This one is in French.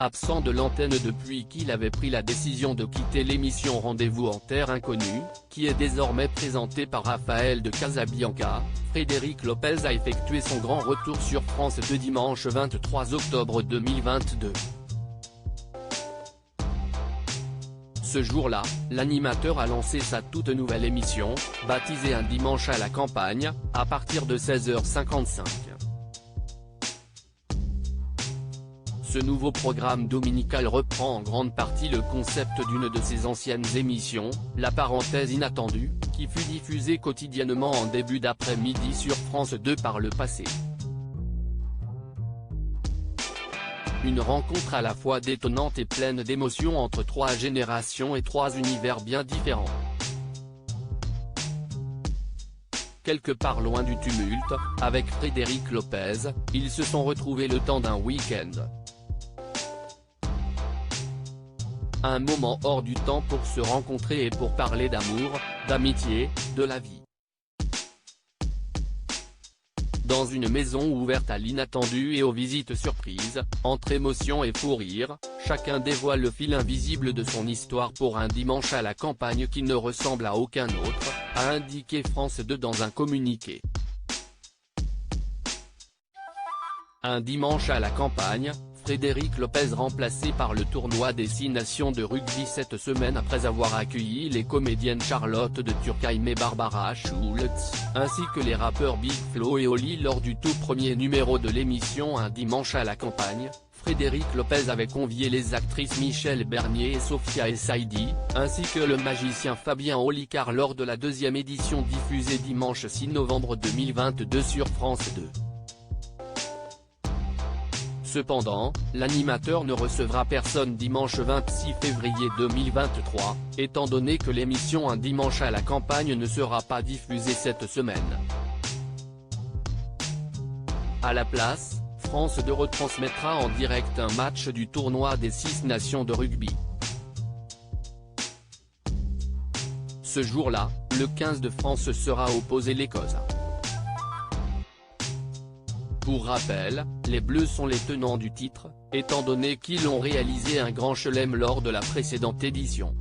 Absent de l'antenne depuis qu'il avait pris la décision de quitter l'émission Rendez-vous en Terre Inconnue, qui est désormais présentée par Raphaël de Casabianca, Frédéric Lopez a effectué son grand retour sur France 2 dimanche 23 octobre 2022. Ce jour-là, l'animateur a lancé sa toute nouvelle émission, baptisée Un dimanche à la campagne, à partir de 16h55. Ce nouveau programme dominical reprend en grande partie le concept d'une de ses anciennes émissions, La Parenthèse Inattendue, qui fut diffusée quotidiennement en début d'après-midi sur France 2 par le passé. Une rencontre à la fois détonnante et pleine d'émotions entre trois générations et trois univers bien différents. Quelque part loin du tumulte, avec Frédéric Lopez, ils se sont retrouvés le temps d'un week-end. Un moment hors du temps pour se rencontrer et pour parler d'amour, d'amitié, de la vie. Dans une maison ouverte à l'inattendu et aux visites surprises, entre émotion et fou rire, chacun dévoile le fil invisible de son histoire pour un dimanche à la campagne qui ne ressemble à aucun autre, a indiqué France 2 dans un communiqué. Un dimanche à la campagne, Frédéric Lopez remplacé par le tournoi des 6 nations de rugby cette semaine après avoir accueilli les comédiennes Charlotte de Turckheim et Barbara Schultz, ainsi que les rappeurs Big Flo et Oli lors du tout premier numéro de l'émission Un dimanche à la campagne. Frédéric Lopez avait convié les actrices Michel Bernier et Sophia El Saidi, ainsi que le magicien Fabien Olicard lors de la deuxième édition diffusée dimanche 6 novembre 2022 sur France 2. Cependant, l'animateur ne recevra personne dimanche 26 février 2023, étant donné que l'émission Un dimanche à la campagne ne sera pas diffusée cette semaine. À la place, France 2 retransmettra en direct un match du tournoi des 6 nations de rugby. Ce jour-là, le 15 de France sera opposé l'Écosse. Pour rappel, les Bleus sont les tenants du titre, étant donné qu'ils ont réalisé un grand chelem lors de la précédente édition.